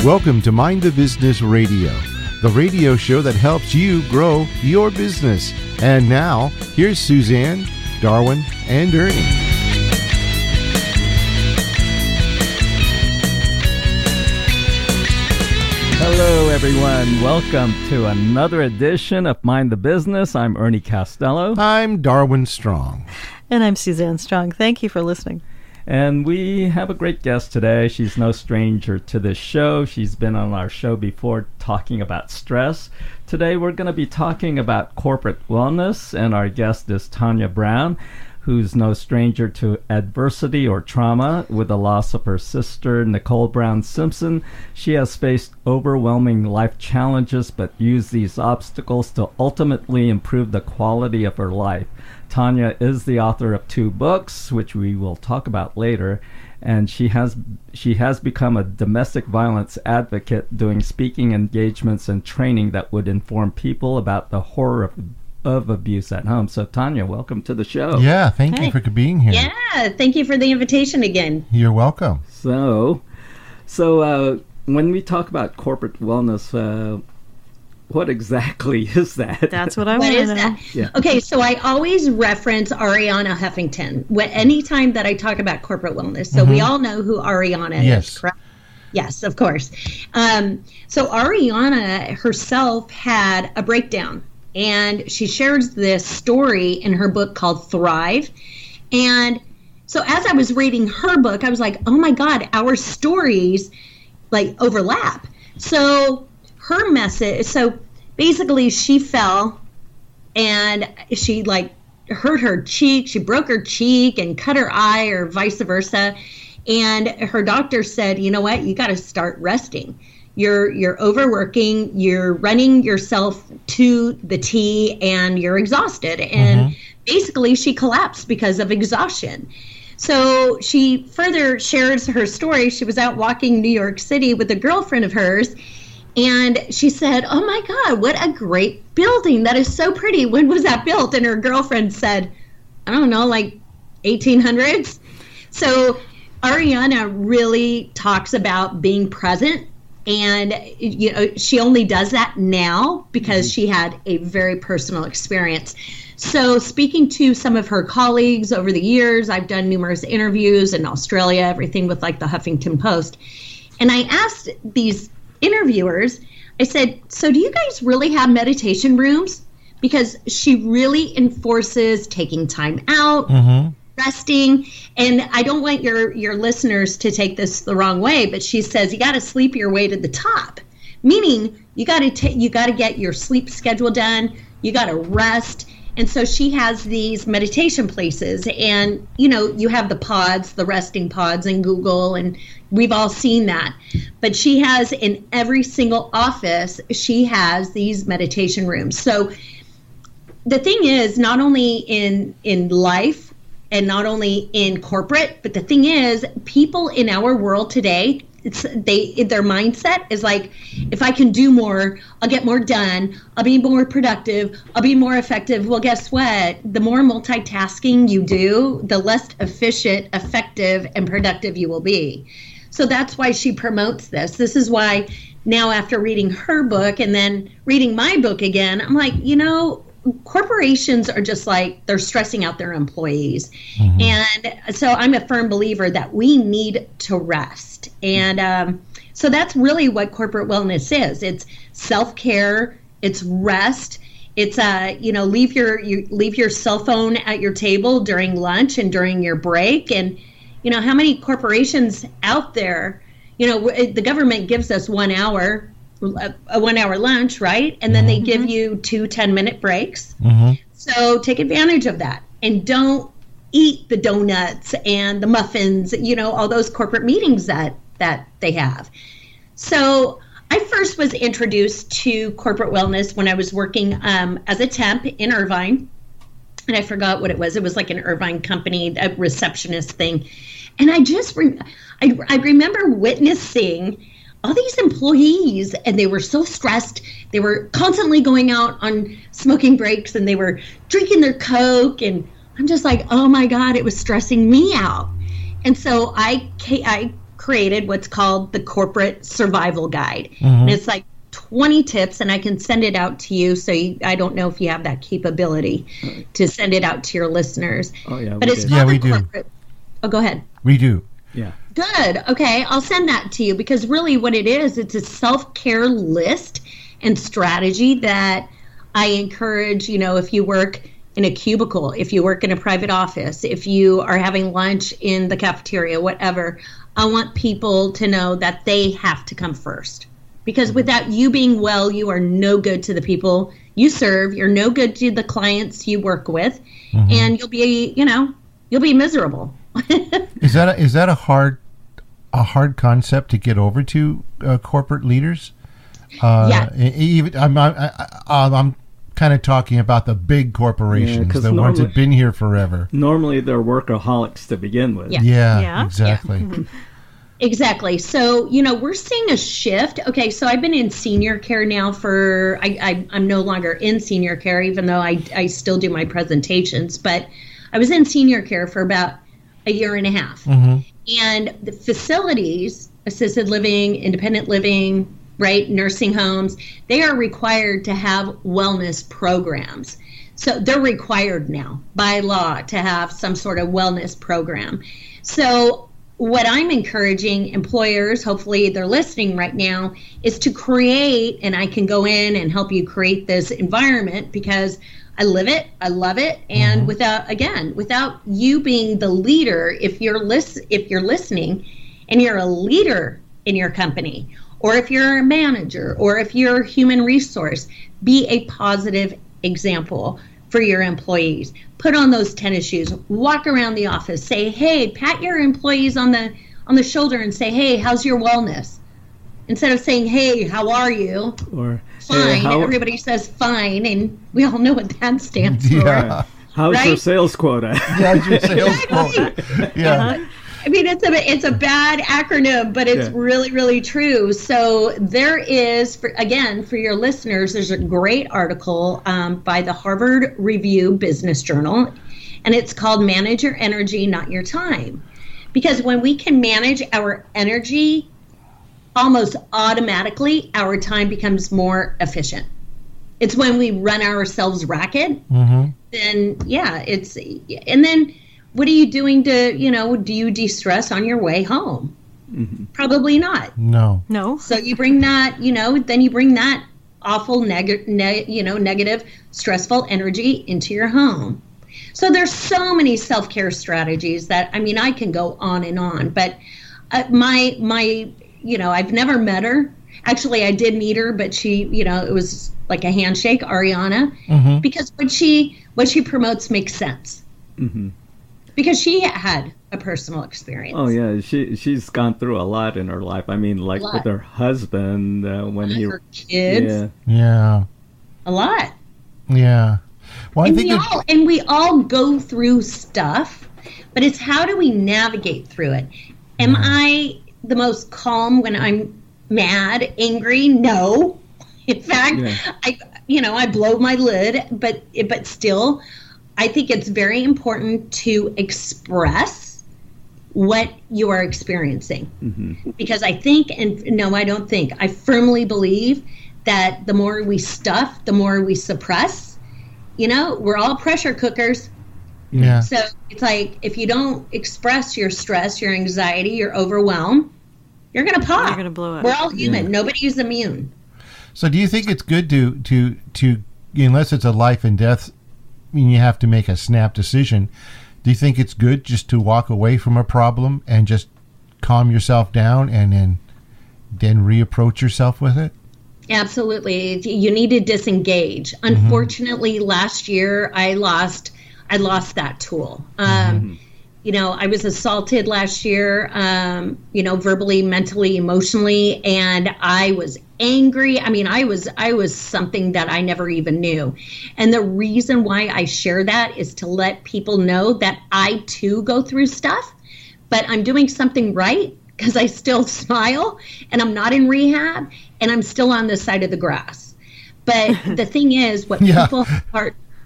Welcome to Mind the Business Radio, the radio show that helps you grow your business. And now, here's Suzanne, Darwin, and Ernie. Hello, everyone. Welcome to another edition of Mind the Business. I'm Ernie Costello. I'm Darwin Strong. And I'm Suzanne Strong. Thank you for listening. And we have a great guest today. She's no stranger to this show. She's been on our show before talking about stress. Today we're going to be talking about corporate wellness, and our guest is Tanya Brown, who's no stranger to adversity or trauma. With the loss of her sister, Nicole Brown Simpson, she has faced overwhelming life challenges but used these obstacles to ultimately improve the quality of her life. Tanya is the author of 2 books, which we will talk about later, and she has become a domestic violence advocate, doing speaking engagements and training that would inform people about the horror of abuse at home. So Tanya, welcome to the show. Yeah, thank you for being here. Yeah, thank you for the invitation again. You're welcome. So when we talk about corporate wellness, what exactly is that? That's what I want to know. That? Yeah. Okay, so I always reference Arianna Huffington anytime that I talk about corporate wellness. So we all know who Arianna is, correct? Yes, of course. So Arianna herself had a breakdown, and she shares this story in her book called Thrive. And so as I was reading her book, I was like, oh my God, our stories like overlap. So her message, so basically she fell and she like hurt her cheek, she broke her cheek and cut her eye or vice versa. And her doctor said, you know what, you got to start resting. You're overworking, you're running yourself to the T, and you're exhausted. And basically she collapsed because of exhaustion. So she further shares her story. She was out walking New York City with a girlfriend of hers, and she said, oh my God, what a great building. That is so pretty. When was that built? And her girlfriend said, I don't know, like 1800s. So Arianna really talks about being present. And she only does that now because she had a very personal experience. So speaking to some of her colleagues over the years, I've done numerous interviews in Australia, everything with like the Huffington Post. And I asked these interviewers, I said, so do you guys really have meditation rooms? Because she really enforces taking time out, resting. And I don't want your listeners to take this the wrong way, but she says you got to sleep your way to the top, meaning you got to get your sleep schedule done. You got to rest. And so she has these meditation places, and you have the pods, the resting pods in Google, and we've all seen that. But she has in every single office, she has these meditation rooms. So the thing is, not only in life and not only in corporate, but the thing is, people in our world today, their mindset is like, if I can do more, I'll get more done, I'll be more productive, I'll be more effective. Well, guess what? The more multitasking you do, the less efficient, effective, and productive you will be. So that's why she promotes this. This is why now, after reading her book and then reading my book again, I'm like, corporations are just like, they're stressing out their employees. And so I'm a firm believer that we need to rest. And so that's really what corporate wellness is. It's self-care, it's rest, it's leave your cell phone at your table during lunch and during your break. And how many corporations out there, the government gives us 1 hour, a 1 hour lunch, right? And then they give you 2 10-minute breaks. So take advantage of that, and don't eat the donuts and the muffins, all those corporate meetings that they have. So I first was introduced to corporate wellness when I was working as a temp in Irvine, and I forgot what it was. It was like an Irvine company, a receptionist thing. And I remember witnessing all these employees, and they were so stressed. They were constantly going out on smoking breaks, and they were drinking their Coke, and I'm just like, oh my God, it was stressing me out. And so I created what's called the Corporate Survival Guide. And it's like 20 tips, and I can send it out to you. So I don't know if you have that capability to send it out to your listeners. Oh, yeah. But it's called the corporate. Oh, go ahead. We do. Yeah. Good. Okay. I'll send that to you, because really what it is, it's a self-care list and strategy that I encourage, if you work in a cubicle, if you work in a private office, if you are having lunch in the cafeteria, whatever, I want people to know that they have to come first. Because without you being well, you are no good to the people you serve. You're no good to the clients you work with, and you'll be miserable. Is that a hard concept to get over to corporate leaders? Yeah. Even I'm kind of talking about the big corporations, the ones that've been here forever. Normally, they're workaholics to begin with. Yeah. Exactly. Yeah. Exactly. So, we're seeing a shift. Okay, so I've been in senior care now for, I'm no longer in senior care, even though I still do my presentations, but I was in senior care for about a year and a half. And the facilities, assisted living, independent living, right, nursing homes, they are required to have wellness programs. So they're required now by law to have some sort of wellness program. So what I'm encouraging employers, hopefully they're listening right now, is to create, and I can go in and help you create this environment, because I live it, I love it, and without you being the leader, if you're listening and you're a leader in your company, or if you're a manager, or if you're human resource, be a positive example for your employees. Put on those tennis shoes, walk around the office, say, hey, pat your employees on the shoulder and say, hey, how's your wellness? Instead of saying, hey, how are you? Or fine. Hey, everybody says fine, and we all know what that stands for. Yeah. How's your sales quota? How's your sales quota? Yeah. I mean, it's a bad acronym, but it's really, really true. So there is, for your listeners, there's a great article by the Harvard Review Business Journal, and it's called Manage Your Energy, Not Your Time. Because when we can manage our energy, almost automatically, our time becomes more efficient. It's when we run ourselves ragged, then, and then what are you doing to, do you de-stress on your way home? Probably not. No. So you bring that, then you bring that awful, negative, stressful energy into your home. So there's so many self-care strategies that, I can go on and on, but I've never met her. Actually, I did meet her, but she, it was like a handshake, Ariana, because what she promotes makes sense. Because she had a personal experience. Oh yeah, she's gone through a lot in her life. With her husband when her kids. Yeah. A lot. Yeah. Well, and we all go through stuff, but it's how do we navigate through it? Am I the most calm when I'm mad, angry? No. In fact, I blow my lid, but still, I think it's very important to express what you are experiencing. Because I think, I firmly believe that the more we stuff, the more we suppress. We're all pressure cookers. Yeah. So it's like, if you don't express your stress, your anxiety, your overwhelm, you're going to pop. You're going to blow up. We're all human. Nobody's immune. So do you think it's good to unless it's a life and death, you have to make a snap decision, do you think it's good just to walk away from a problem and just calm yourself down and then reapproach yourself with it? Absolutely. You need to disengage. Unfortunately, last year I lost that tool. I was assaulted last year, verbally, mentally, emotionally, and I was angry. I was something that I never even knew. And the reason why I share that is to let people know that I too go through stuff, but I'm doing something right because I still smile and I'm not in rehab and I'm still on this side of the grass. But the thing is, what people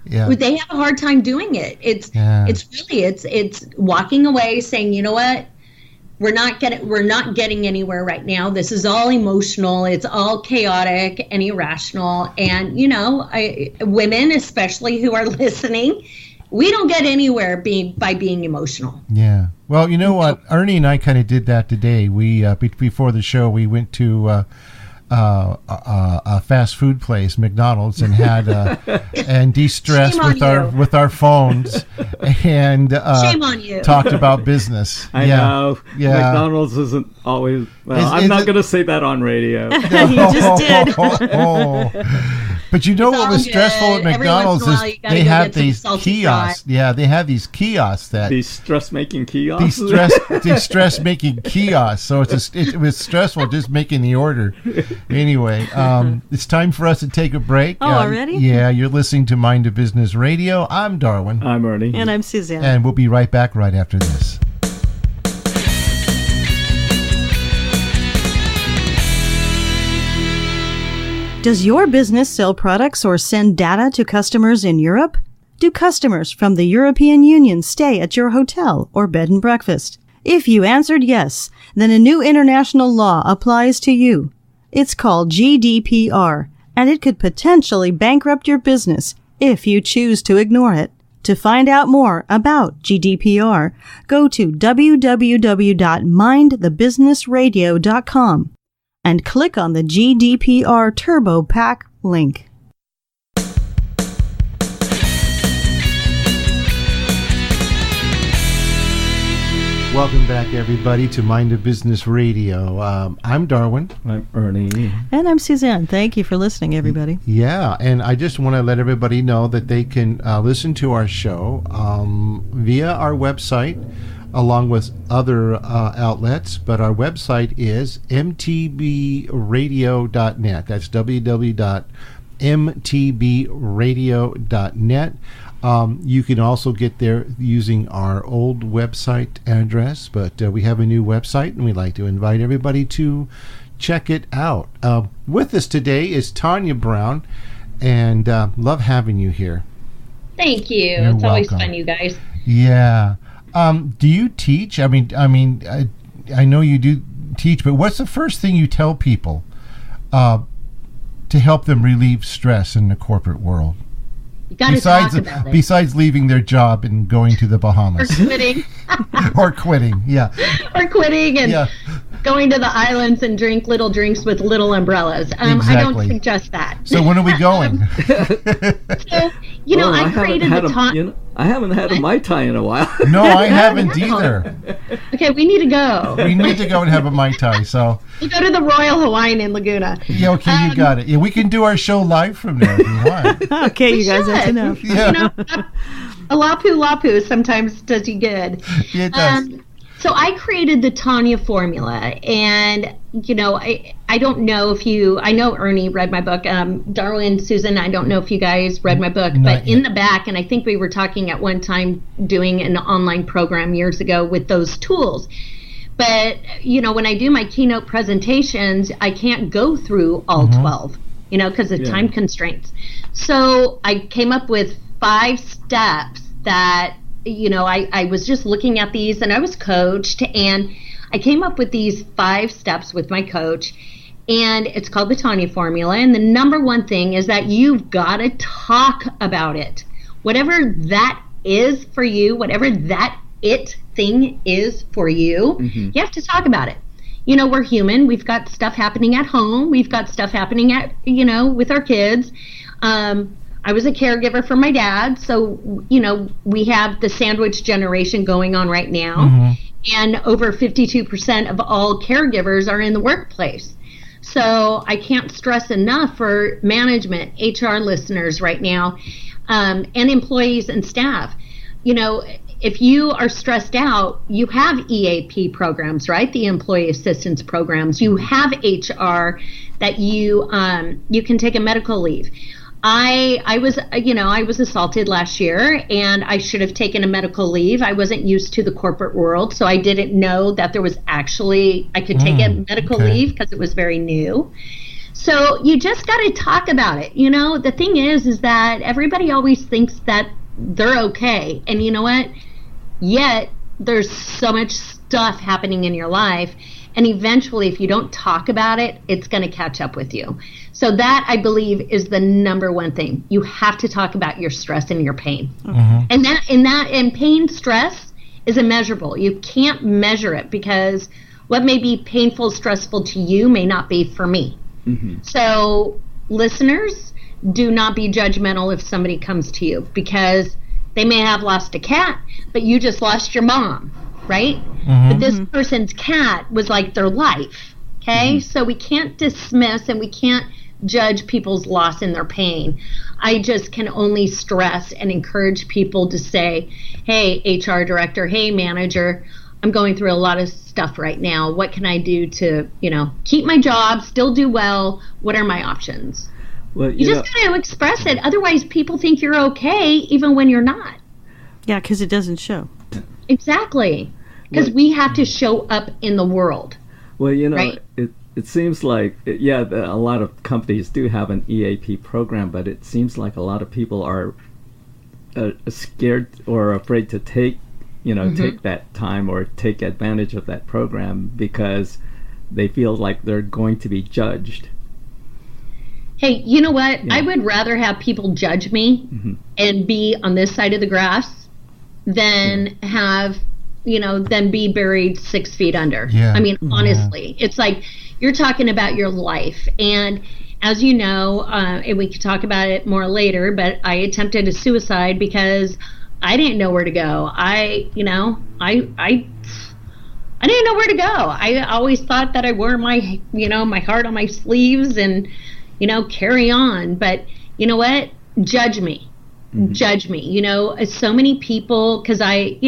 they have a hard time doing it. It's walking away saying, you know what, we're not getting anywhere right now. This is all emotional. It's all chaotic and irrational. And women, especially who are listening, we don't get anywhere by being emotional. Yeah. Well, you know what? Ernie and I kind of did that today. We before the show, we went to a fast food place, McDonald's, and had and de-stressed with our phones and shame on you. Talked about business. I know. Yeah. McDonald's isn't always. Well, I'm not going to say that on radio. You just did. But you know what was stressful at McDonald's is they have these kiosks. Yeah, they have these kiosks these stress-making kiosks. These stress-making kiosks. So it was stressful just making the order. Anyway, it's time for us to take a break. Oh, already? Yeah, you're listening to Mind of Business Radio. I'm Darwin. I'm Ernie. And I'm Suzanne. And we'll be right back right after this. Does your business sell products or send data to customers in Europe? Do customers from the European Union stay at your hotel or bed and breakfast? If you answered yes, then a new international law applies to you. It's called GDPR, and it could potentially bankrupt your business if you choose to ignore it. To find out more about GDPR, go to www.mindthebusinessradio.com and click on the GDPR Turbo Pack link. Welcome back, everybody, to Mind of Business Radio. I'm Darwin. I'm Ernie. And I'm Suzanne. Thank you for listening, everybody. Yeah, and I just want to let everybody know that they can listen to our show via our website, along with other outlets. But our website is mtbradio.net. That's www.mtbradio.net. You can also get there using our old website address, but we have a new website, and we'd like to invite everybody to check it out. With us today is Tanya Brown, and love having you here. Thank you. You're it's always welcome. fun, you guys. Yeah. Do you teach? I know you do teach, but what's the first thing you tell people to help them relieve stress in the corporate world? You got to talk about it. Besides leaving their job and going to the Bahamas. Or quitting. Or quitting, yeah. Or quitting and going to the islands and drink little drinks with little umbrellas. Exactly. I don't suggest that. So when are we going? I created the Tanya. I haven't had a Mai Tai in a while. No, I haven't either. Okay, we need to go. We need to go and have a Mai Tai. So we'll go to the Royal Hawaiian in Laguna. Yeah, okay, you got it. Yeah, we can do our show live from there if you want. Okay, you guys, that's enough. Yeah. A lapu sometimes does you good. Yeah, it does. So I created the Tanya formula, and I don't know if I know Ernie read my book. Darwin, Susan, I don't know if you guys read my book, but in the back, and I think we were talking at one time doing an online program years ago with those tools. But when I do my keynote presentations, I can't go through all 12, because of time constraints. So I came up with 5 steps that I was just looking at these, and I was coached, and I came up with these 5 steps with my coach, and it's called the Tanya formula. And the number one thing is that you've got to talk about it. Whatever that is for you, whatever that thing is for you, you have to talk about it. We're human. We've got stuff happening at home. We've got stuff happening at, with our kids. I was a caregiver for my dad, so, we have the sandwich generation going on right now, and over 52% of all caregivers are in the workplace. So I can't stress enough for management, HR listeners right now, and employees and staff. If you are stressed out, you have EAP programs, right? The employee assistance programs. You have HR that you can take a medical leave. I was assaulted last year, and I should have taken a medical leave. I wasn't used to the corporate world, so I didn't know that there was actually, I could take a medical leave because it was very new. So you just got to talk about it. The thing is that everybody always thinks that they're okay. And you know what? Yet there's so much stuff happening in your life. And eventually, if you don't talk about it, it's going to catch up with you. So that, I believe, is the number one thing. You have to talk about your stress and your pain. And pain, stress is immeasurable. You can't measure it because what may be painful, stressful to you may not be for me. So listeners, do not be judgmental if somebody comes to you, because they may have lost a cat, but you just lost your mom, right? But this person's cat was like their life, okay? So we can't dismiss and we can't judge people's loss and their pain. I just can only stress and encourage people to say, hey, HR director, hey, manager, I'm going through a lot of stuff right now. What can I do to, keep my job, still do well? What are my options? Well, you just got to express it. Otherwise, people think you're okay even when you're not. Yeah, because it doesn't show. Exactly. Because we have to show up in the world. Well, right? It seems like, a lot of companies do have an EAP program, but it seems like a lot of people are scared or afraid to take that time or take advantage of that program because they feel like they're going to be judged. Hey, you know what? Yeah. I would rather have people judge me and be on this side of the grass than than be buried 6 feet under. Yeah. I mean, honestly, it's like you're talking about your life. And as you know, and we could talk about it more later, but I attempted a suicide because I didn't know where to go. I didn't know where to go. I always thought that I wore my, my heart on my sleeves and, carry on. But you know what? Judge me. Judge me. So many people, because I,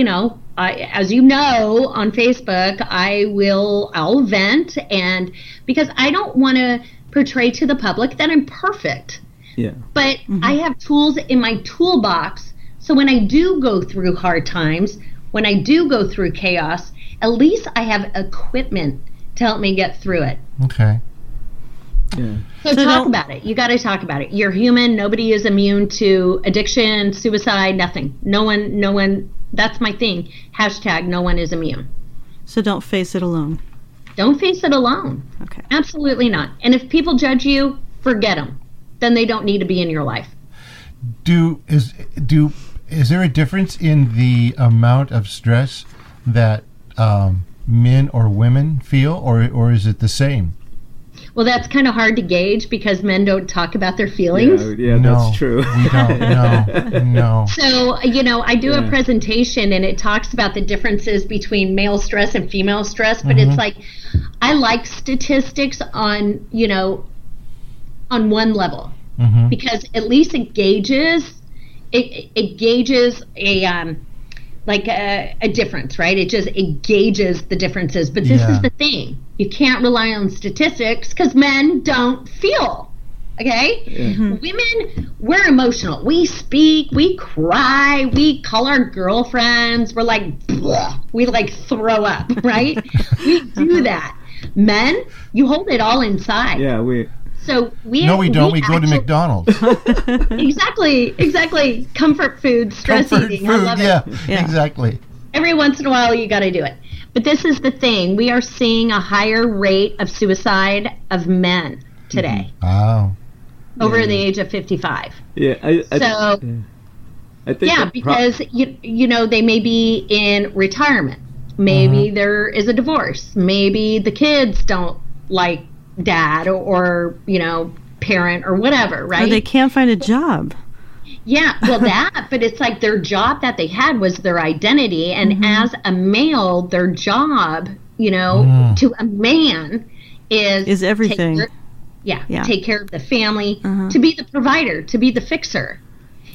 as you know, on Facebook, I'll vent, and because I don't want to portray to the public that I'm perfect. Yeah. But I have tools in my toolbox. So when I do go through hard times, when I do go through chaos, at least I have equipment to help me get through it. Okay. Yeah. So talk about it. You got to talk about it. You're human. Nobody is immune to addiction, suicide, nothing. No one. That's my thing. # no one is immune. So don't face it alone. Don't face it alone. Okay. Absolutely not. And if people judge you, forget them. Then they don't need to be in your life. Is there a difference in the amount of stress that men or women feel, or is it the same? Well, that's kind of hard to gauge because men don't talk about their feelings. Yeah, that's true. We don't. No. So, I do a presentation and it talks about the differences between male stress and female stress, but it's like I like statistics on, on one level because at least it gauges a difference, right? It gauges the differences. But this is the thing. You can't rely on statistics because men don't feel, okay? Yeah. Women, we're emotional. We speak, we cry, we call our girlfriends. We're like, bleh. We like throw up, right? We do that. Men, you hold it all inside. Yeah, No, we don't. We go to McDonald's. Exactly. Comfort food, stress eating. I love it. Yeah, exactly. Every once in a while, you got to do it. But this is the thing. We are seeing a higher rate of suicide of men today. Wow. Over the age of 55. Yeah. I think because, they may be in retirement. Maybe there is a divorce. Maybe the kids don't like dad or parent or whatever, right? Or they can't find a job. Yeah, well but it's like their job that they had was their identity, and as a male, their job, to a man is everything. Take care of the family, to be the provider, to be the fixer.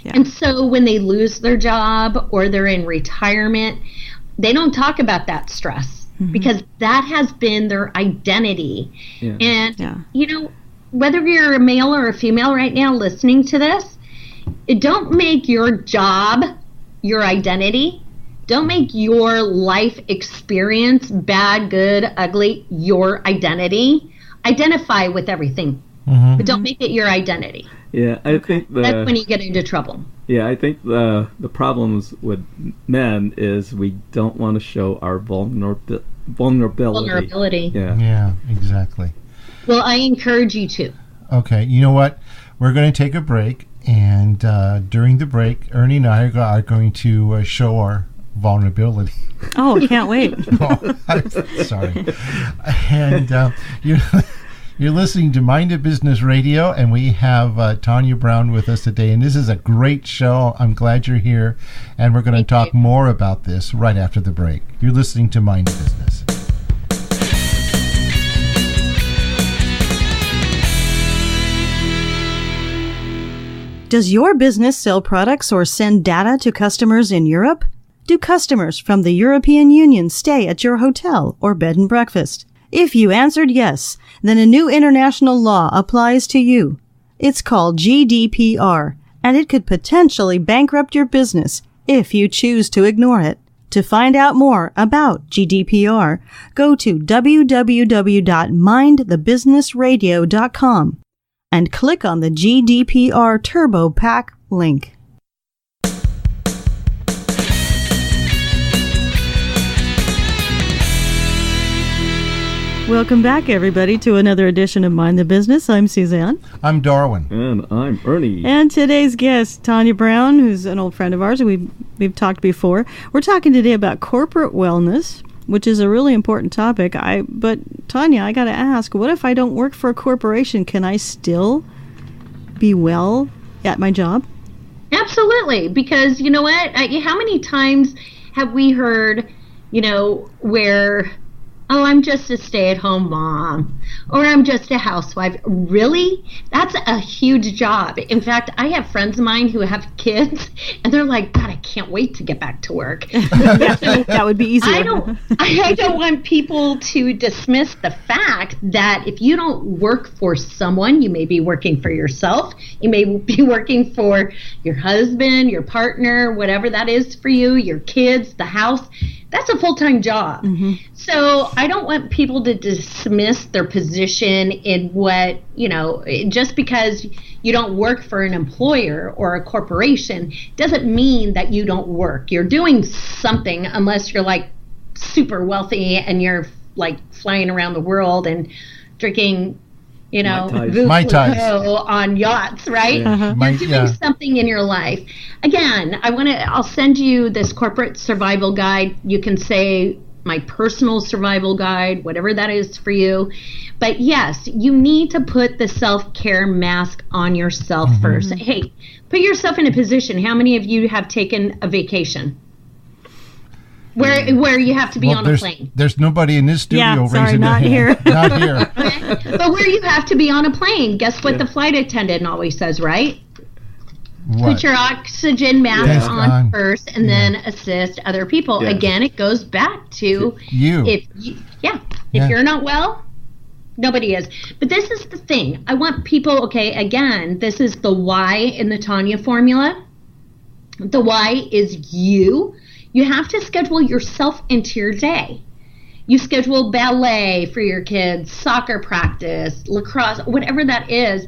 Yeah. And so when they lose their job or they're in retirement, they don't talk about that stress. Because that has been their identity. Yeah. And, whether you're a male or a female right now listening to this, don't make your job your identity. Don't make your life experience, bad, good, ugly, your identity. Identify with everything, but don't make it your identity. Yeah, I think that's when you get into trouble. Yeah, I think the problems with men is we don't want to show our vulnerability. Yeah, exactly. Well, I encourage you to. Okay, you know what? We're going to take a break, and during the break, Ernie and I are going to show our vulnerability. Oh, can't wait. Oh, I'm sorry. And you're listening to Mind the Business Radio, and we have Tanya Brown with us today, and this is a great show. I'm glad you're here, and we're going to talk more about this right after the break. You're listening to Mind the Business. Does your business sell products or send data to customers in Europe? Do customers from the European Union stay at your hotel or bed and breakfast? If you answered yes, then a new international law applies to you. It's called GDPR, and it could potentially bankrupt your business if you choose to ignore it. To find out more about GDPR, go to www.mindthebusinessradio.com and click on the GDPR Turbo Pack link. Welcome back, everybody, to another edition of Mind the Business. I'm Suzanne. I'm Darwin. And I'm Ernie. And today's guest, Tanya Brown, who's an old friend of ours. We've talked before. We're talking today about corporate wellness, which is a really important topic. But Tanya, I got to ask, what if I don't work for a corporation? Can I still be well at my job? Absolutely, because you know what? How many times have we heard, where, oh, I'm just a stay-at-home mom, or I'm just a housewife. Really? That's a huge job. In fact, I have friends of mine who have kids, and they're like, God, I can't wait to get back to work. That would be easier. I don't want people to dismiss the fact that if you don't work for someone, you may be working for yourself. You may be working for your husband, your partner, whatever that is for you, your kids, the house. That's a full-time job. Mm-hmm. So I don't want people to dismiss their position in what, just because you don't work for an employer or a corporation doesn't mean that you don't work. You're doing something unless you're like super wealthy and you're like flying around the world and drinking, Mai Tais on yachts, right? Yeah. You're doing something in your life. Again, I'll send you this corporate survival guide. You can say my personal survival guide, whatever that is for you. But yes, you need to put the self-care mask on yourself first. Hey, put yourself in a position. How many of you have taken a vacation? Where you have to be on a plane. There's nobody in this studio raising not their hand. Here. Not here. Okay. But where you have to be on a plane, guess what the flight attendant always says, right? What? Put your oxygen mask on first and then assist other people. Yeah. Again, it goes back to you. If you're not well, nobody is. But this is the thing. I want people, again, this is the why in the Tanya formula. The why is you. You have to schedule yourself into your day. You schedule ballet for your kids, soccer practice, lacrosse, whatever that is.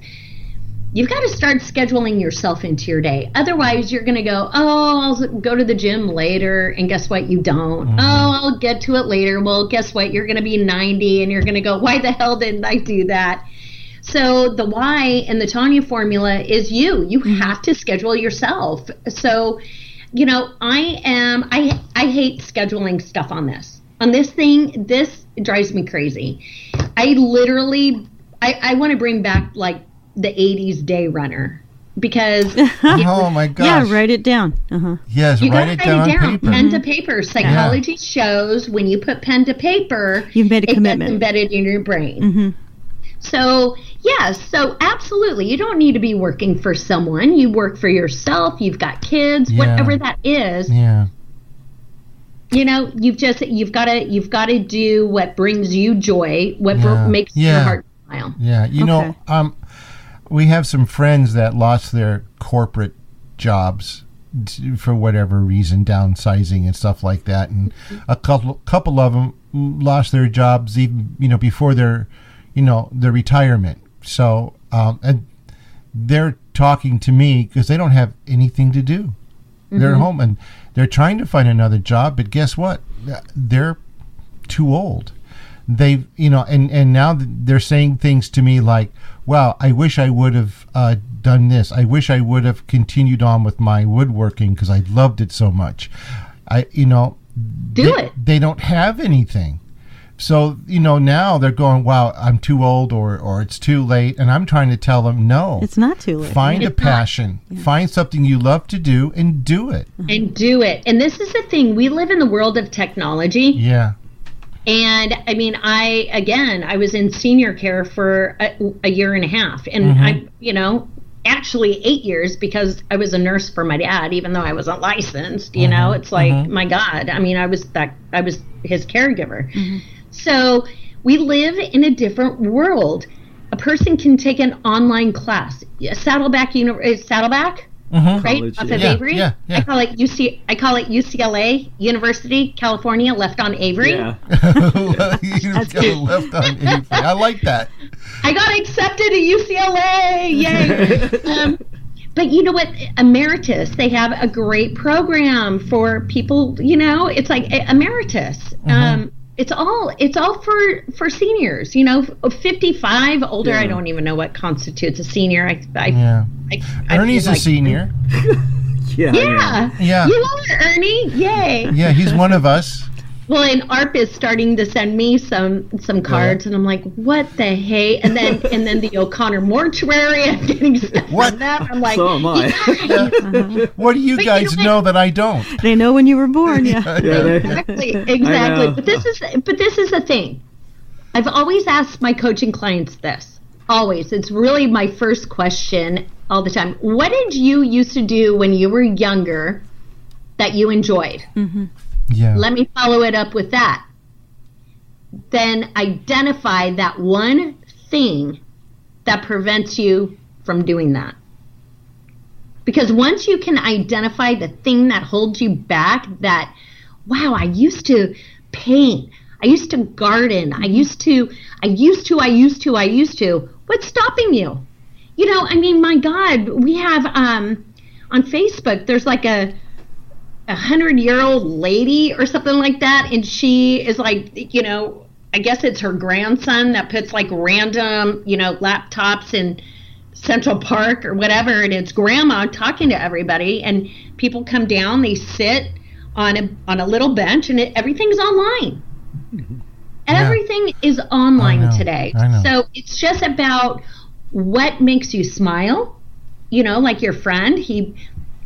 You've got to start scheduling yourself into your day. Otherwise, you're going to go, oh, I'll go to the gym later, and guess what? You don't. Mm-hmm. Oh, I'll get to it later. Well, guess what? You're going to be 90, and you're going to go, why the hell didn't I do that? So the why in the Tanya formula is you. You have to schedule yourself. So I hate scheduling stuff on this. On this thing, this drives me crazy. I want to bring back like the 80s day runner because oh my gosh. Yeah, write it down. Yes, write it down on paper. Pen to paper. Psychology shows when you put pen to paper, you've made a commitment. It's embedded in your brain. Mm-hmm. So, yes, absolutely. You don't need to be working for someone. You work for yourself. You've got kids, whatever that is. Yeah. You've got to do what brings you joy, what makes your heart smile. Yeah. We have some friends that lost their corporate jobs for whatever reason, downsizing and stuff like that, and a couple of them lost their jobs even before their retirement. So and they're talking to me because they don't have anything to do. They're at home and they're trying to find another job, but guess what? They're too old. They've, and now they're saying things to me like, wow, I wish I would have done this. I wish I would have continued on with my woodworking because I loved it so much. They don't have anything. So, now they're going, wow, I'm too old or it's too late. And I'm trying to tell them, no. It's not too late. Find a passion. Yeah. Find something you love to do and do it. And do it. And this is the thing. We live in the world of technology. Yeah. And, I mean, I was in senior care for a year and a half. And actually 8 years because I was a nurse for my dad, even though I wasn't licensed. It's like, my God. I mean, I was his caregiver. So we live in a different world. A person can take an online class. Saddleback, right? College, Off of Avery. Yeah. I call it UCLA, University, California, left on Avery. Yeah. Left on Avery. I like that. I got accepted to UCLA. Yay. But you know what? Emeritus, they have a great program for people, it's like Emeritus. It's all for seniors, 55 older. Yeah. I don't even know what constitutes a senior. Ernie's a senior. Yeah. You are, Ernie. Yay. Yeah, he's one of us. Well, and ARP is starting to send me some cards, and I'm like, what the hey? And then the O'Connor mortuary, I'm getting stuff on that. I'm like, so am I. What do you guys know that I don't? They know when you were born. Yeah. Exactly. But this is the thing. I've always asked my coaching clients this. Always. It's really my first question all the time. What did you used to do when you were younger that you enjoyed? Yeah. Let me follow it up with that. Then identify that one thing that prevents you from doing that. Because once you can identify the thing that holds you back, that, wow, I used to paint, I used to garden, I used to. What's stopping you? My God, we have on Facebook, there's like a 100-year-old lady or something like that, and she is like, I guess it's her grandson that puts like random, laptops in Central Park or whatever, and it's grandma talking to everybody, and people come down, they sit on a little bench, and everything's online. Everything is online today. So it's just about what makes you smile. Like your friend, he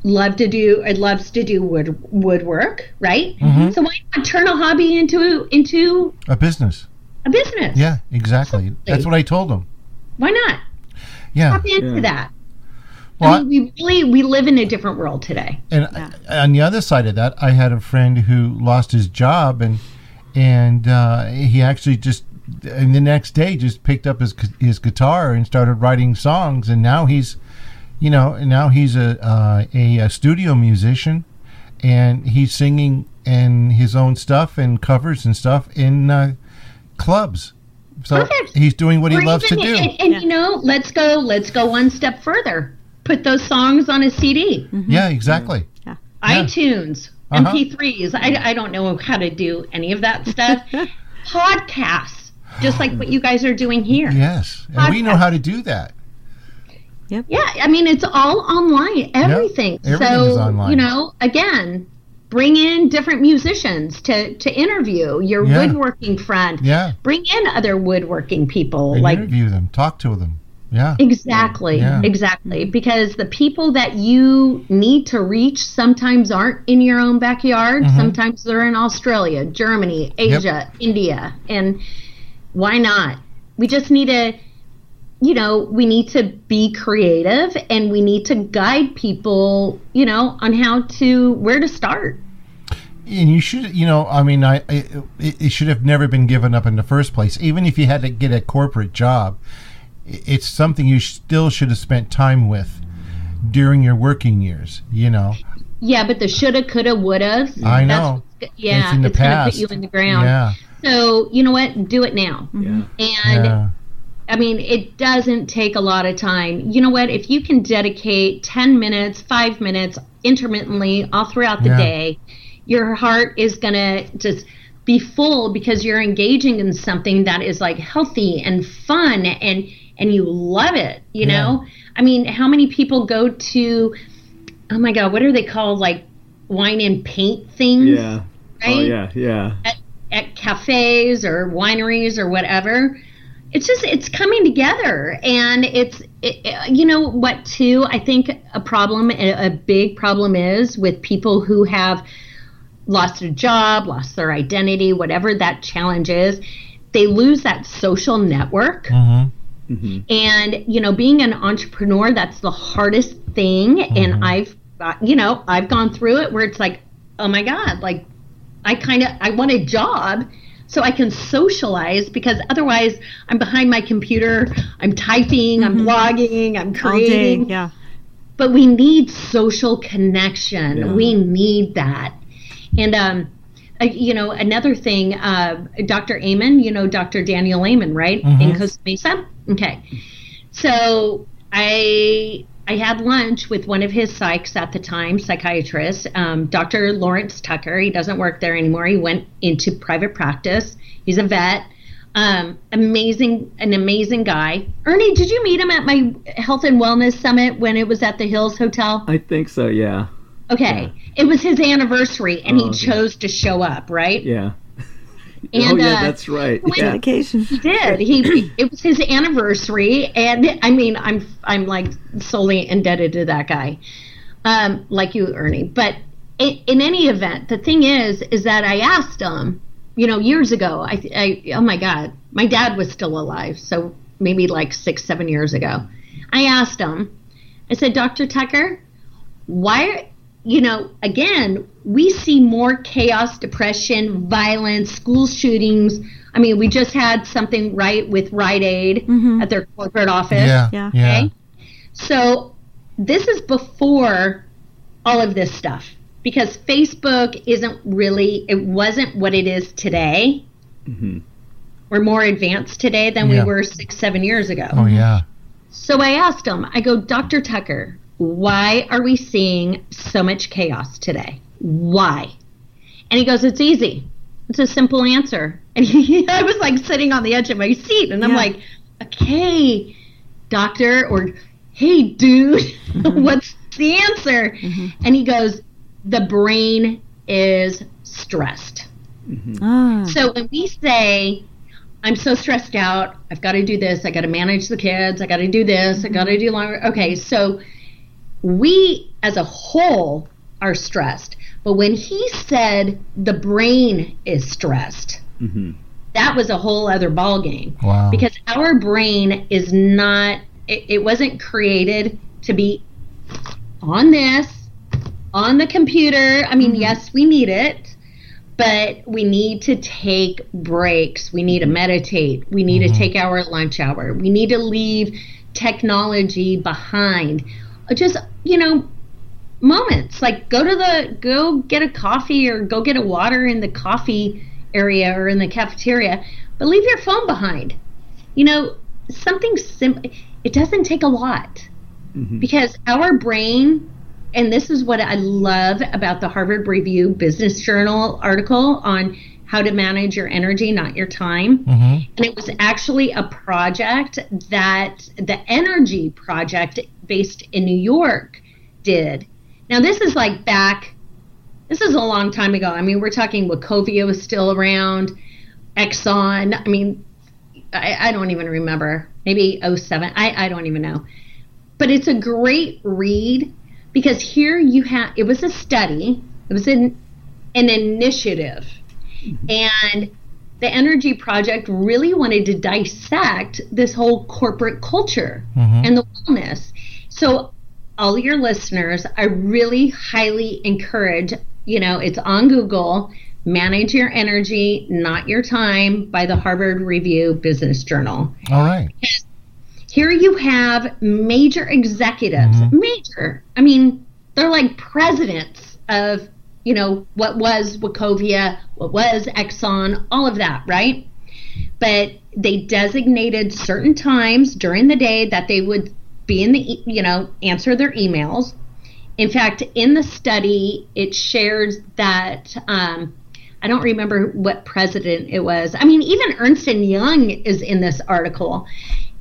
loves to do woodwork, right? So why not turn a hobby into a business? Yeah, exactly. That's what I told him. Why not? Yeah. Tap into that. Well, we live in a different world today. And on the other side of that, I had a friend who lost his job, and he actually just, and the next day, just picked up his guitar and started writing songs, and now he's a studio musician, and he's singing and his own stuff and covers and stuff in clubs. So Perfect. He's doing what he loves to do. And let's go one step further. Put those songs on a CD. Yeah, exactly. Yeah. iTunes, MP3s. I don't know how to do any of that stuff. Podcasts, just like what you guys are doing here. Yes, and we know how to do that. Yep. Yeah, I mean, it's all online. Everything. Yep. Everything is online. Again, bring in different musicians to interview your woodworking friend. Yeah. Bring in other woodworking people. And interview them. Talk to them. Yeah. Exactly. Yeah. Exactly. Because the people that you need to reach sometimes aren't in your own backyard. Sometimes they're in Australia, Germany, Asia, India. And why not? We just need to... we need to be creative, and we need to guide people, on where to start. And you should, it should have never been given up in the first place. Even if you had to get a corporate job, it's something you still should have spent time with during your working years, Yeah, but the shoulda, coulda, woulda. I know. It's in the past. Going to put you in the ground. Yeah. So, you know what? Do it now. Yeah. And I mean, it doesn't take a lot of time. You know what? If you can dedicate 10 minutes, 5 minutes intermittently all throughout the day, your heart is going to just be full because you're engaging in something that is like healthy and fun and you love it, you know? I mean, how many people go to, oh my God, what are they called? Like wine and paint things? Yeah. Right? Oh, yeah. At cafes or wineries or whatever. It's coming together. And you know what, too? I think a big problem is with people who have lost a job, lost their identity, whatever that challenge is, they lose that social network. Mm-hmm. Mm-hmm. And, you know, being an entrepreneur, that's the hardest thing. Mm-hmm. And I've gone through it where it's like, oh my God, like I want a job so I can socialize, because otherwise I'm behind my computer, I'm typing, I'm blogging, I'm creating. All day, yeah. But we need social connection. Yeah. We need that. And, you know, another thing, Dr. Amen, you know, Dr. Daniel Amen, right? Mm-hmm. In Costa Mesa? Okay. So I had lunch with one of his psychiatrists at the time, Dr. Lawrence Tucker. He doesn't work there anymore. He went into private practice. He's a vet. An amazing guy. Ernie, did you meet him at my Health and Wellness Summit when it was at the Hills Hotel? I think so, yeah. Okay. Yeah. It was his anniversary, and he chose to show up, right? Yeah. And, that's right. Dedication. He did. It was his anniversary, and I mean, I'm like solely indebted to that guy, like you, Ernie. But in any event, the thing is that I asked him, you know, years ago. Oh my God, my dad was still alive, so maybe like 6-7 years ago. I asked him. I said, Dr. Tucker, why? You know, again, we see more chaos, depression, violence, school shootings. I mean, we just had something with Rite Aid at their corporate office. Yeah. Okay? So this is before all of this stuff, because Facebook it wasn't what it is today. Mm-hmm. We're more advanced today than we were 6-7 years ago. Oh, yeah. So I asked him, I go, Dr. Tucker, why are we seeing so much chaos today? Why? And he goes, it's easy. It's a simple answer. And I was like sitting on the edge of my seat, and I'm like, okay, doctor, or hey, dude, what's the answer? Mm-hmm. And he goes, the brain is stressed. Mm-hmm. So when we say, I'm so stressed out, I've got to do this, I got to manage the kids, I got to do this, I got to do longer. Okay, so we as a whole are stressed. But when he said the brain is stressed, that was a whole other ballgame. Wow. Because our brain is not, it wasn't created to be on the computer. I mean, yes, we need it, but we need to take breaks. We need to meditate. We need to take our lunch hour. We need to leave technology behind. Just, you know, moments like go get a coffee or go get a water in the coffee area or in the cafeteria, but leave your phone behind. You know, something simple. It doesn't take a lot, because our brain, and this is what I love about the Harvard Review Business Journal article on how to manage your energy, not your time. And it was actually a project that the Energy Project based in New York did. Now, this is this is a long time ago. I mean, we're talking Wachovia was still around, Exxon. I mean, I don't even remember. Maybe 07. I don't even know. But it's a great read, because here you have, it was a study. It was an initiative. And the Energy Project really wanted to dissect this whole corporate culture and the wellness. So all your listeners, I really highly encourage, you know, it's on Google, Manage Your Energy, Not Your Time by the Harvard Review Business Journal. All right. Here you have major executives, I mean, they're like presidents of, you know, what was Wachovia, what was Exxon, all of that, right? but they designated certain times during the day that they would be in the, answer their emails. In fact, in the study, it shares that, I don't remember what president it was. I mean, even Ernst & Young is in this article.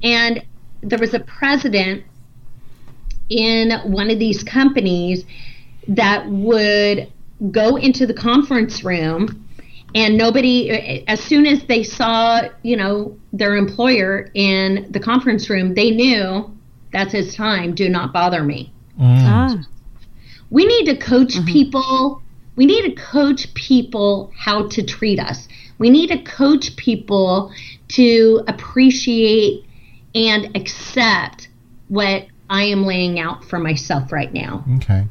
And there was a president in one of these companies that would go into the conference room, and nobody, as soon as they saw, their employer in the conference room, they knew that's his time. Do not bother me. We need to coach people. We need to coach people how to treat us. We need to coach people to appreciate and accept what I am laying out for myself right now. Okay.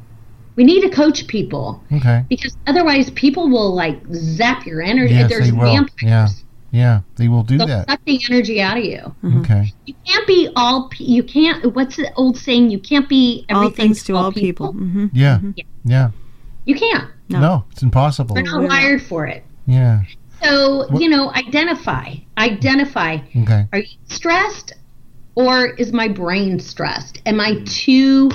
We need to coach people. Okay. Because otherwise people will zap your energy. Yes, There's they will. vampires. Yeah, they will do They'll that. suck the energy out of you. Mm-hmm. Okay. You can't be you can't, what's the old saying? You can't be everything all things to all people. Mm-hmm. Yeah. Yeah. You can't. No, it's impossible. We're not wired for it. Yeah. So, identify. Okay. Are you stressed, or is my brain stressed? Am I too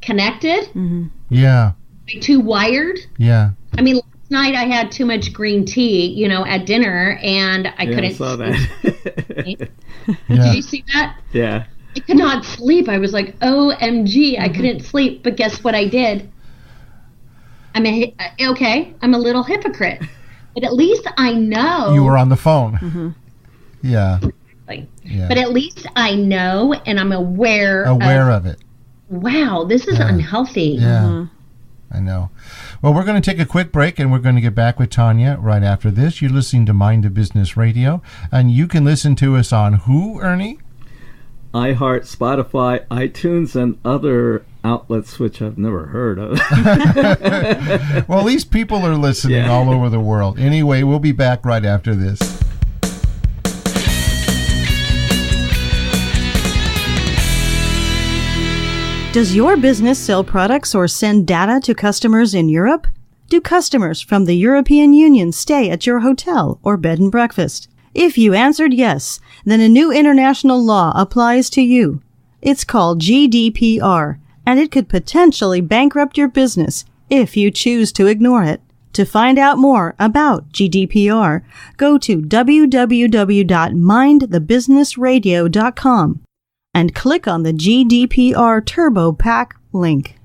connected? Mm-hmm. Yeah. Am I too wired? Yeah. I mean, last night I had too much green tea, at dinner, and I couldn't I saw that. Did you see that? Yeah. I could not sleep. I was like, OMG, I couldn't sleep. But guess what I did? I'm a little hypocrite. But at least I know. You were on the phone. Mm-hmm. Yeah. Yeah. But at least I know, and I'm aware of it. Wow, this is unhealthy. Yeah. Mm-hmm. I know. Well, we're going to take a quick break, and we're going to get back with Tanya right after this. You're listening to Mind the Business Radio, and you can listen to us on who, Ernie? iHeart, Spotify, iTunes, and other outlets which I've never heard of. Well, at least people are listening all over the world. Anyway, we'll be back right after this. Does your business sell products or send data to customers in Europe? Do customers from the European Union stay at your hotel or bed and breakfast? If you answered yes, then a new international law applies to you. It's called GDPR, and it could potentially bankrupt your business if you choose to ignore it. To find out more about GDPR, go to www.mindthebusinessradio.com and click on the GDPR Turbo Pack link.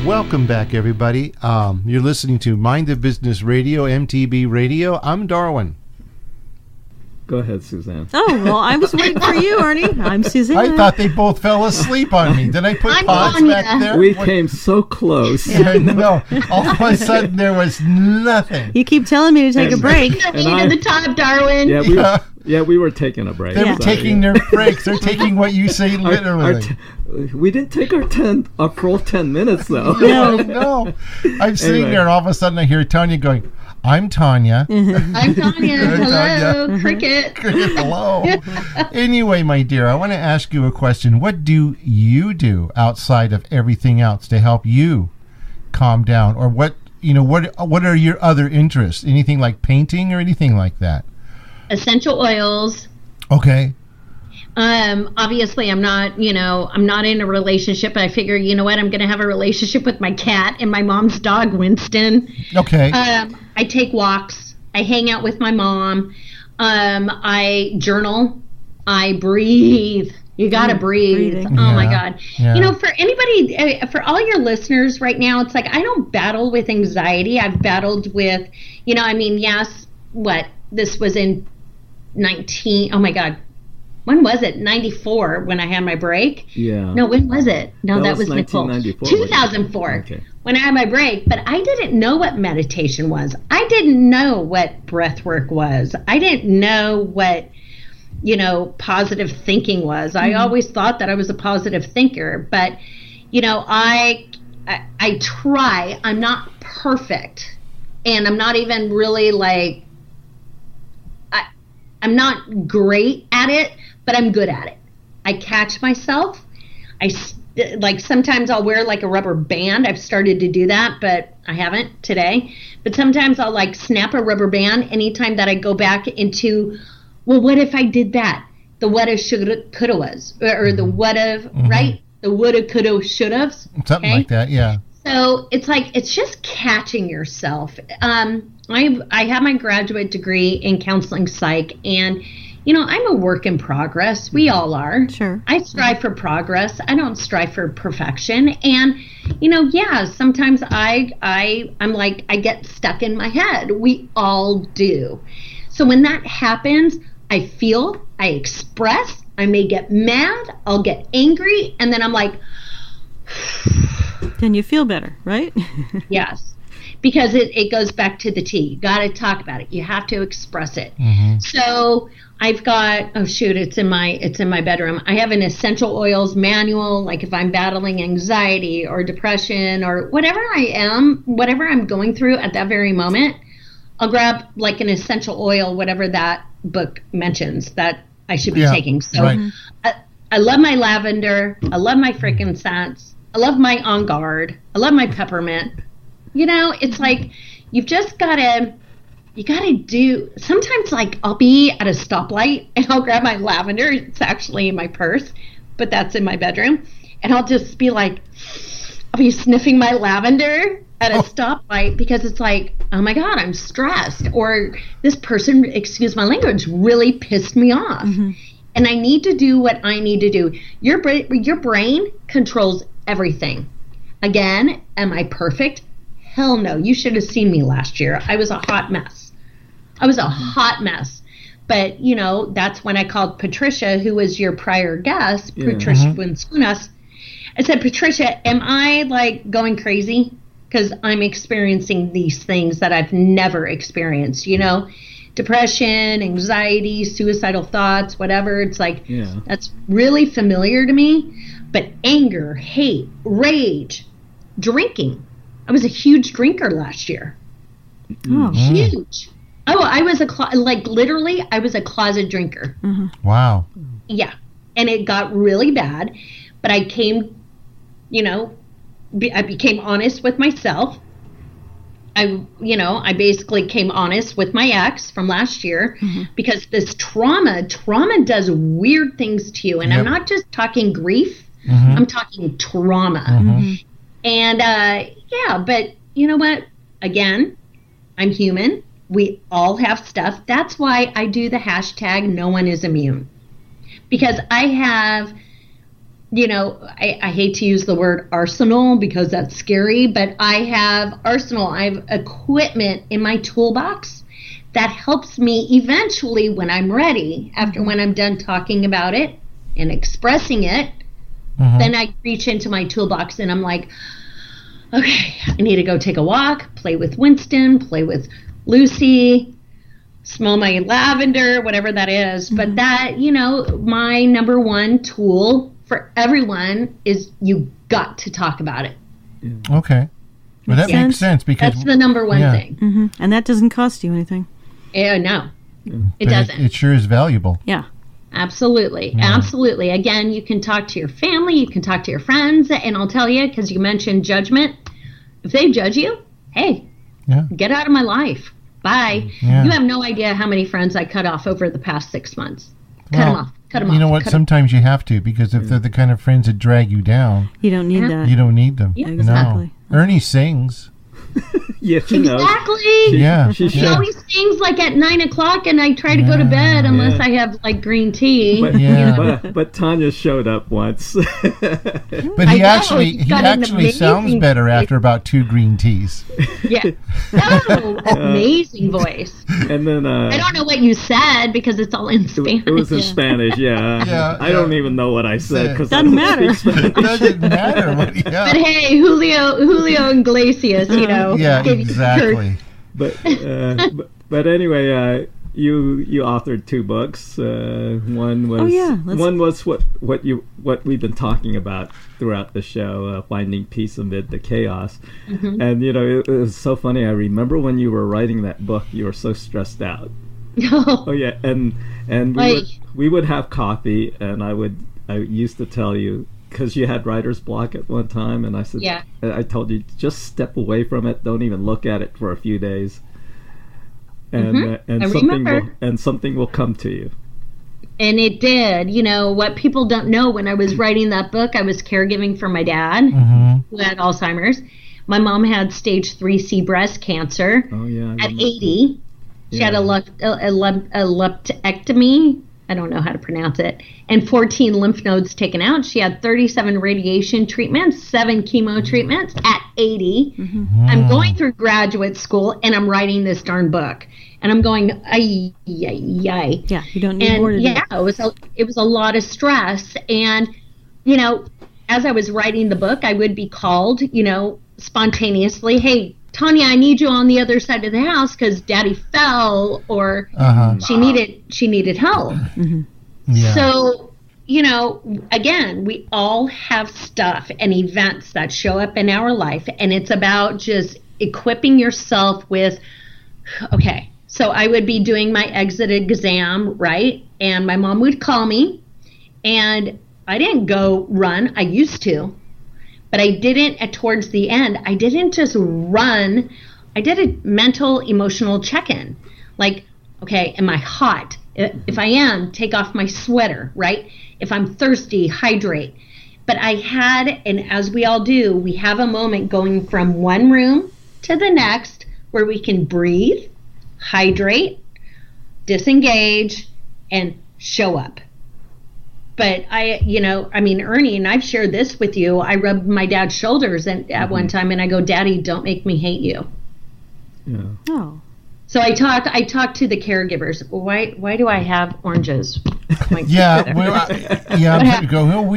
Welcome back, everybody. You're listening to Mind the Business Radio, M.T.B. Radio. I'm Darwin. Go ahead, Suzanne. Oh, well, I was waiting for you, Ernie. I'm Suzanne. I thought they both fell asleep on me. Did I put pods back there? We came so close. Yeah, no. All of a sudden, there was nothing. You keep telling me to take a break. To the top, Darwin. Yeah, we were taking a break. They were taking their breaks. They're taking what you say literally. We didn't take our full 10 minutes, though. No. I'm sitting there, and all of a sudden, I hear Tanya going, I'm Tanya. I'm Tanya. Hello, Cricket. Hello. Anyway, my dear, I want to ask you a question. What do you do outside of everything else to help you calm down? Or what are your other interests? Anything like painting or anything like that? Essential oils. Okay. Obviously I'm not in a relationship. I figure, I'm going to have a relationship with my cat and my mom's dog, Winston. Okay. I take walks. I hang out with my mom. I journal. I breathe. You got to breathe. Breathing. Oh my God. Yeah. For anybody, for all your listeners right now, it's like, I don't battle with anxiety. I've battled with, this was in oh my God. When was it? 94 when I had my break? Yeah. No, when was it? No, that was Nicole. 2004 okay. When I had my break. But I didn't know what meditation was. I didn't know what breath work was. I didn't know what, positive thinking was. I always thought that I was a positive thinker. But, I try. I'm not perfect. And I'm not even really I'm not great at it, but I'm good at it. I catch myself. I like sometimes I'll wear like a rubber band. I've started to do that, but I haven't today. But sometimes I'll like snap a rubber band anytime that I go back into, well, what if I did that? The what if, shoulda, coulda was, or the what if, right? The woulda, coulda, shoulda. Something like that, yeah. So it's like, it's just catching yourself. I have my graduate degree in counseling psych, and I'm a work in progress. We all are. Sure. I strive for progress. I don't strive for perfection. And, sometimes I'm like, I get stuck in my head. We all do. So when that happens, I feel, I express, I may get mad, I'll get angry, and then I'm like, then you feel better, right? yes. Because it goes back to the T. You got to talk about it. You have to express it. So I've got, it's in my bedroom. I have an essential oils manual. Like if I'm battling anxiety or depression or whatever I'm going through at that very moment, I'll grab like an essential oil, whatever that book mentions that I should be taking. So right. I love my lavender. I love my frankincense. I love my On Guard. I love my peppermint. It's like you gotta do, sometimes like I'll be at a stoplight and I'll grab my lavender. It's actually in my purse, but that's in my bedroom. And I'll just be like, I'll be sniffing my lavender at a stoplight because it's like, oh my God, I'm stressed. Or this person, excuse my language, really pissed me off. And I need to do what I need to do. Your brain controls everything. Again, am I perfect? Hell no. You should have seen me last year. I was a hot mess. But, that's when I called Patricia, who was your prior guest, Patricia Bunsunas. I said, Patricia, am I like going crazy? Because I'm experiencing these things that I've never experienced, depression, anxiety, suicidal thoughts, whatever. It's like, that's really familiar to me. But anger, hate, rage, drinking. I was a huge drinker last year. Oh, huge. Oh, I was literally, I was a closet drinker. Wow. Yeah. And it got really bad. But I came, I became honest with myself. I basically came honest with my ex from last year because this trauma does weird things to you. And I'm not just talking grief. I'm talking trauma. And, but you know what? Again, I'm human. We all have stuff. That's why I do the hashtag no one is immune. Because I have, I hate to use the word arsenal because that's scary, but I have arsenal. I have equipment in my toolbox that helps me eventually when I'm ready, when I'm done talking about it and expressing it, then I reach into my toolbox and I'm like, okay, I need to go take a walk, play with Winston, play with Lucy, smell my lavender, whatever that is. But that, my number one tool for everyone is you got to talk about it. Okay. Well, that makes sense because that's the number one thing. And that doesn't cost you anything. No, it doesn't. It sure is valuable. Yeah. Absolutely. Yeah. Absolutely. Again, you can talk to your family, you can talk to your friends, and I'll tell you, because you mentioned judgment, if they judge you, hey, get out of my life. Bye. Yeah. You have no idea how many friends I cut off over the past 6 months. Cut them off. You know what? Sometimes you have to, because if they're the kind of friends that drag you down, you don't need that. You don't need them. Yeah, exactly. No. Ernie sings. Yeah, she knows. Exactly. She always sings like at 9 o'clock, and I try to go to bed unless I have like green tea. But Tanya showed up once. But he actually sounds better after about 2 green teas. Yeah. Oh, amazing voice. And then I don't know what you said because it's all in Spanish. It was in Spanish, I don't even know what I said because doesn't matter. It doesn't matter. But hey, Julio Iglesias, Yeah, exactly. But anyway, you authored 2 books. One was what we've been talking about throughout the show, finding peace amid the chaos. And it was so funny. I remember when you were writing that book, you were so stressed out. Oh yeah, and we would have coffee, and I used to tell you, because you had writer's block at one time, and I said, yeah. I told you, just step away from it. Don't even look at it for a few days, and something will come to you. And it did. You know, what people don't know, when I was writing that book, I was caregiving for my dad, who had Alzheimer's. My mom had stage 3C breast cancer at 80. She had a lumpectomy. I don't know how to pronounce it. And 14 lymph nodes taken out. She had 37 radiation treatments, 7 chemo treatments at 80. I'm going through graduate school, and I'm writing this darn book. And I'm going, ay. Yeah, you don't need more to do. Yeah, it was a lot of stress. And, you know, as I was writing the book, I would be called, you know, spontaneously, hey, Tanya, I need you on the other side of the house because Daddy fell, or she needed help. Yeah. So, you know, again, we all have stuff and events that show up in our life, and it's about just equipping yourself with, okay, so I would be doing my exit exam, right? And my mom would call me, and I didn't go run. I used to. But I didn't, towards the end, I didn't just run. I did a mental, emotional check-in. Like, okay, am I hot? If I am, take off my sweater, right? If I'm thirsty, hydrate. But I had, and as we all do, we have a moment going from one room to the next where we can breathe, hydrate, disengage, and show up. But Ernie, and I've shared this with you, I rubbed my dad's shoulders at one time, and I go, Daddy, don't make me hate you. Yeah. Oh. So I talked to the caregivers. Why do I have oranges? We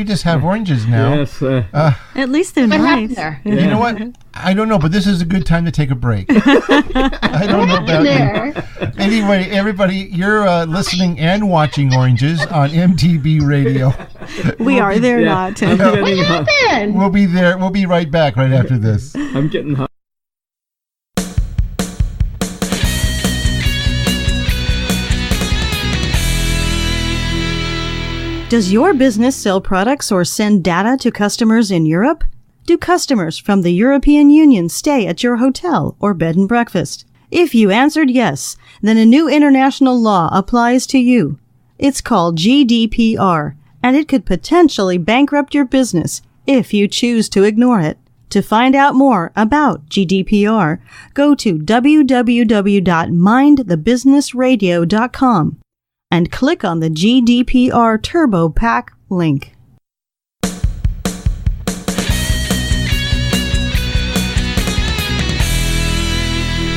just have oranges now. Yes. At least they're nice. There? You know what? I don't know, but this is a good time to take a break. I don't know about you. Anyway, everybody, you're listening and watching Oranges on M.T.B. Radio. We are there, not. What happened? We'll be there. We'll be right back right after this. I'm getting hot. Does your business sell products or send data to customers in Europe? Do customers from the European Union stay at your hotel or bed and breakfast? If you answered yes, then a new international law applies to you. It's called GDPR, and it could potentially bankrupt your business if you choose to ignore it. To find out more about GDPR, go to www.mindthebusinessradio.com. and click on the GDPR Turbo Pack link.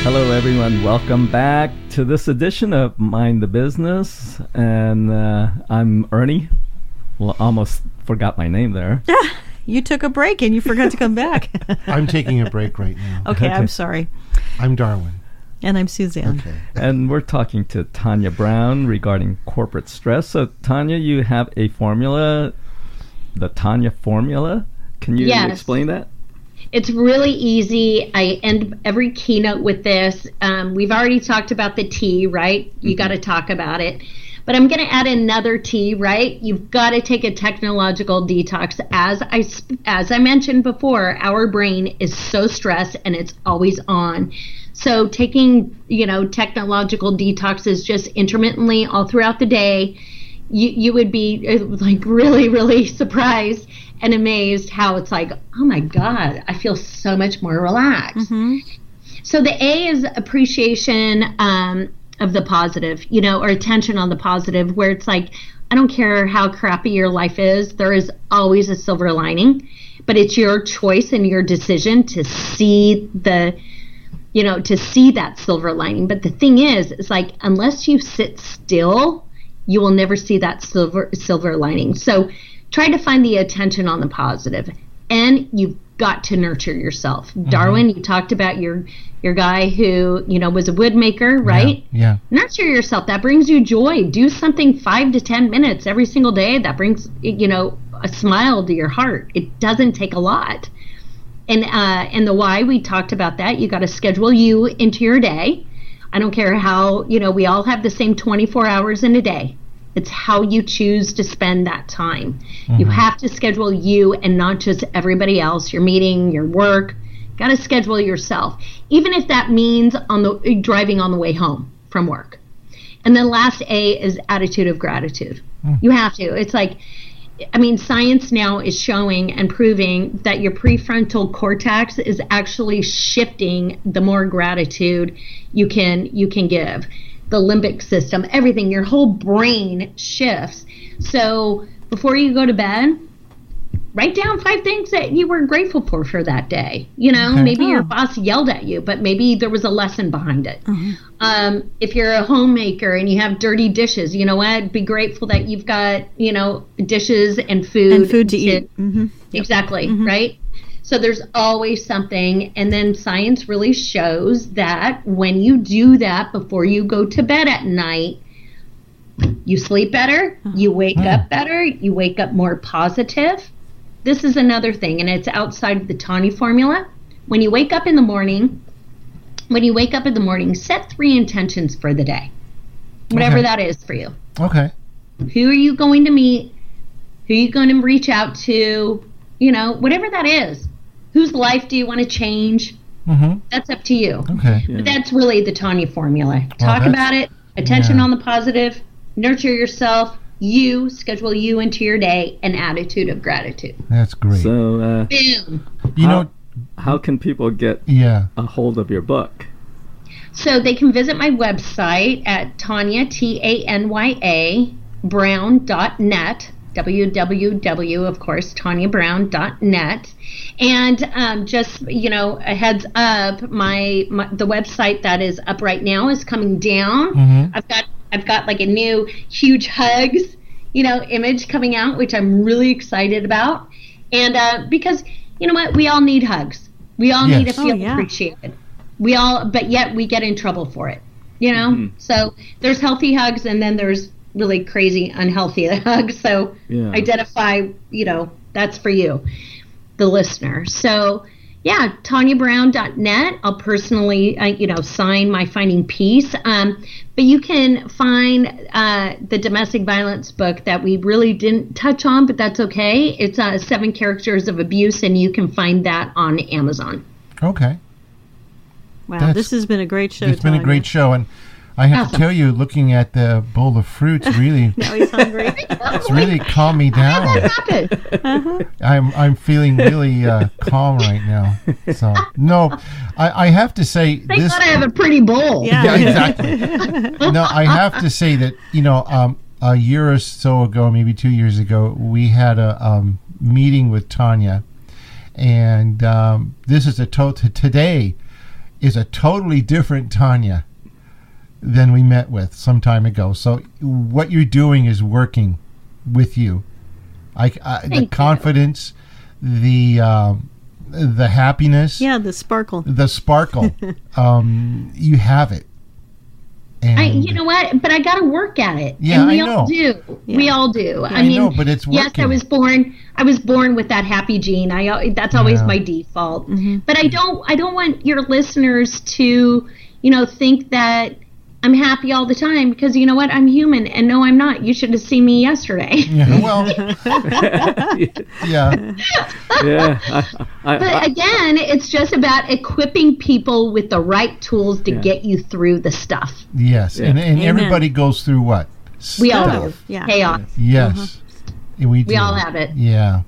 Hello, everyone. Welcome back to this edition of Mind the Business. And I'm Ernie. Well, almost forgot my name there. You took a break and you forgot to come back. I'm taking a break right now. Okay, I'm sorry. I'm Darwin. And I'm Suzanne. Okay. And we're talking to Tanya Brown regarding corporate stress. So, Tanya, you have a formula, the Tanya formula. Can you explain that? It's really easy. I end every keynote with this. We've already talked about the T, right? You got to talk about it. But I'm going to add another T, right? You've got to take a technological detox. As I mentioned before, our brain is so stressed and it's always on. So taking, technological detoxes just intermittently all throughout the day, you would be like really, really surprised and amazed how it's like, oh my God, I feel so much more relaxed. So the A is appreciation of the positive, or attention on the positive, where it's like, I don't care how crappy your life is, there is always a silver lining, but it's your choice and your decision to see to see that silver lining. But the thing is, it's like, unless you sit still, you will never see that silver lining. So try to find the attention on the positive, and you've got to nurture yourself. Darwin, you talked about your guy who, was a wood maker, right? Yeah. Nurture yourself. That brings you joy. Do something 5 to 10 minutes every single day. That brings, a smile to your heart. It doesn't take a lot. And the why, we talked about that. You got to schedule you into your day. I don't care how, we all have the same 24 hours in a day. It's how you choose to spend that time. You have to schedule you and not just everybody else, your meeting, your work. Got to schedule yourself, even if that means driving on the way home from work. And then last A is attitude of gratitude. You have to. It's like, I mean, science now is showing and proving that your prefrontal cortex is actually shifting the more gratitude you can give. The limbic system, everything, your whole brain shifts. So before you go to bed, write down 5 things that you were grateful for that day. You know, maybe your boss yelled at you, but maybe there was a lesson behind it. If you're a homemaker and you have dirty dishes, you know what? Be grateful that you've got, you know, dishes and food. And food to eat. Exactly, right? So there's always something. And then science really shows that when you do that before you go to bed at night, you sleep better, you wake up better, you wake up more positive. This is another thing, and it's outside of the Tanya formula. When you wake up in the morning, set 3 intentions for the day. Whatever that is for you. Okay. Who are you going to meet? Who are you going to reach out to? You know, whatever that is. Whose life do you want to change? That's up to you. Okay. But that's really the Tanya formula. Talk about it, attention on the positive, nurture yourself, you schedule you into your day, an attitude of gratitude. That's great. So, boom. How can people get a hold of your book? So they can visit my website at Tanya, Tanya, Brown.net. www, of course, TanyaBrown.net. And just, you know, a heads up, the website that is up right now is coming down. I've got like a new huge hugs, you know, image coming out, which I'm really excited about. And because, you know what, we all need hugs. We all need to feel appreciated. But yet we get in trouble for it, you know? So there's healthy hugs, and then there's really crazy unhealthy hugs. So identify, you know, that's for you, the listener. So yeah, TanyaBrown.net. I'll personally sign my Finding Peace, but you can find the domestic violence book that we really didn't touch on, but that's okay. It's 7 Characters of Abuse, and you can find that on Amazon. Okay. Wow, this has been a great show. It's been a great show, and I have to tell you, looking at the bowl of fruits, really, now he's hungry. It's really calmed me down. I'm feeling really calm right now. So no, I have to say, thank God I have a pretty bowl. Yeah, exactly. No, I have to say that, you know, a year or so ago, maybe 2 years ago, we had a meeting with Tanya, and this is today is a totally different Tanya than we met with some time ago. So what you're doing is working with you. The confidence, the happiness, the sparkle, you have it. And you know what? But I got to work at it. Yeah, and we I know. all do. Yeah. We all do. Yeah, I know, but it's working. Yes, I was born with that happy gene. That's always my default. But I don't want your listeners to, you know, think that I'm happy all the time, because you know what? I'm human, and no, I'm not. You should have seen me yesterday. Yeah, well, But again, it's just about equipping people with the right tools to get you through the stuff. Yes, and everybody goes through what? We all do. Yeah. Chaos. Yes, we all have it. Yeah.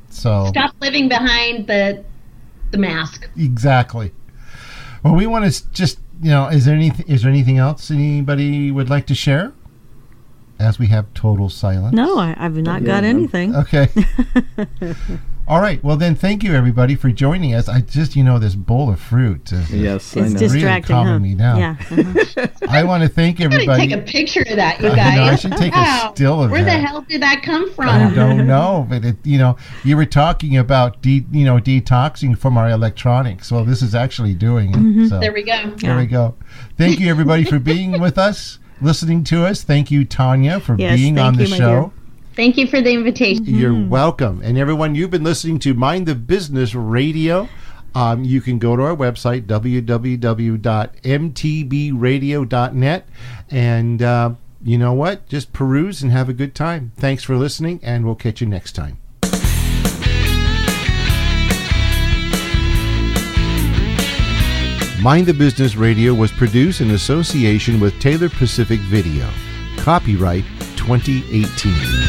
So stop living behind the mask. Exactly. Well, we want to just, you know, is there anything else anybody would like to share? As we have total silence. No, I've not got anything. Okay. All right. Well, then, thank you, everybody, for joining us. I just, you know, this bowl of fruit is it's distracting, really calming me down. Yeah. I want to thank everybody. I'm going to take a picture of that, you guys. I know, I should take a still of Where that. the hell did that come from? I don't know, but you know, you were talking about detoxing from our electronics. Well, this is actually doing it. So there we go. There we go. Thank you, everybody, for being with us, listening to us. Thank you, Tanya, for being on the show. Thank you for the invitation. You're welcome. And everyone, you've been listening to Mind the Business Radio. You can go to our website, www.mtbradio.net, and you know what? Just peruse and have a good time. Thanks for listening, and we'll catch you next time. Mind the Business Radio was produced in association with Taylor Pacific Video. Copyright 2018.